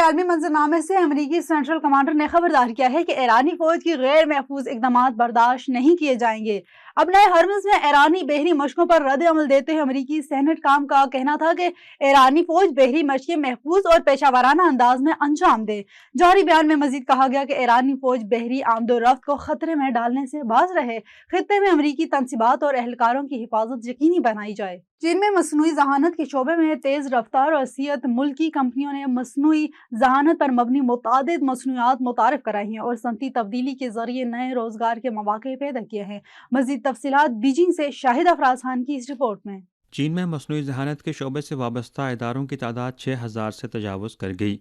عالمی منظرنامے سے امریکی سینٹرل کمانڈر نے خبردار کیا ہے کہ ایرانی فوج کی غیر محفوظ اقدامات برداشت نہیں کیے جائیں گے۔ اب نئے ہرمز میں ایرانی بحری مشقوں پر رد عمل دیتے ہوئے امریکی سینٹ کام کا کہنا تھا کہ ایرانی فوج بحری مشقیں محفوظ اور پیشہ ورانہ انداز میں انجام دے۔ جوہری بیان میں مزید کہا گیا کہ ایرانی فوج بحری آمد و رفت کو خطرے میں ڈالنے سے باز رہے، خطے میں امریکی تنصیبات اور اہلکاروں کی حفاظت یقینی بنائی جائے۔ چین میں مصنوعی ذہانت کے شعبے میں تیز رفتار اور حیثیت ملکی کمپنیوں نے مصنوعی ذہانت پر مبنی متعدد مصنوعات متعارف کرائی ہیں اور صنعتی تبدیلی کے ذریعے نئے روزگار کے مواقع پیدا کیے ہیں۔ مزید تفصیلات بیجنگ سے شاہد افراز خان کی اس رپورٹ میں۔ چین میں مصنوعی ذہانت کے شعبے سے وابستہ اداروں کی تعداد 6,000 سے تجاوز کر گئی۔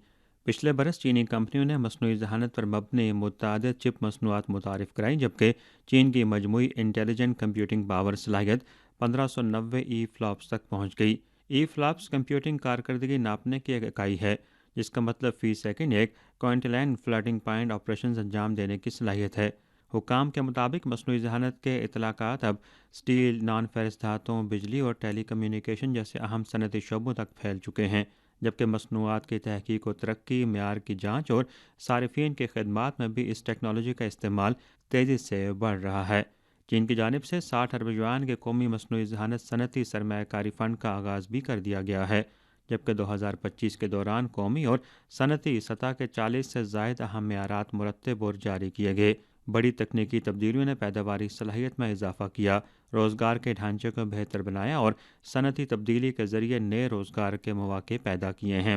پچھلے برس چینی کمپنیوں نے مصنوعی ذہانت پر مبنی متعدد چپ مصنوعات متعارف کرائیں، جبکہ چین کی مجموعی انٹیلیجنٹ کمپیوٹنگ پاور صلاحیت 1590 ای فلاپس تک پہنچ گئی۔ ای فلاپس کمپیوٹنگ کارکردگی ناپنے کی ایک اکائی ہے، جس کا مطلب فی سیکنڈ ایک کوئنٹلین فلوٹنگ پوائنٹ آپریشنز انجام دینے کی صلاحیت ہے۔ حکام کے مطابق مصنوعی ذہانت کے اطلاقات اب سٹیل، نان فیرس دھاتوں، بجلی اور ٹیلی کمیونیکیشن جیسے اہم صنعتی شعبوں تک پھیل چکے ہیں، جبکہ مصنوعات کی تحقیق و ترقی، معیار کی جانچ اور صارفین کی خدمات میں بھی اس ٹیکنالوجی کا استعمال تیزی سے بڑھ رہا ہے۔ چین کی جانب سے 60 ارب یوان کے قومی مصنوعی ذہانت صنعتی سرمایہ کاری فنڈ کا آغاز بھی کر دیا گیا ہے، جبکہ 2025 کے دوران قومی اور صنعتی سطح کے 40 سے زائد اہم معیارات مرتب اور جاری کیے گئے۔ بڑی تکنیکی تبدیلیوں نے پیداواری صلاحیت میں اضافہ کیا، روزگار کے ڈھانچے کو بہتر بنایا اور صنعتی تبدیلی کے ذریعے نئے روزگار کے مواقع پیدا کیے ہیں۔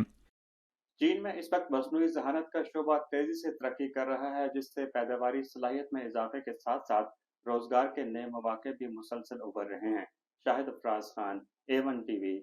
چین میں اس وقت مصنوعی ذہانت کا شعبہ تیزی سے ترقی کر رہا ہے، جس سے پیداواری صلاحیت میں اضافے کے ساتھ ساتھ روزگار کے نئے مواقع بھی مسلسل ابھر رہے ہیں۔ شاہد افراز خان، A1 TV۔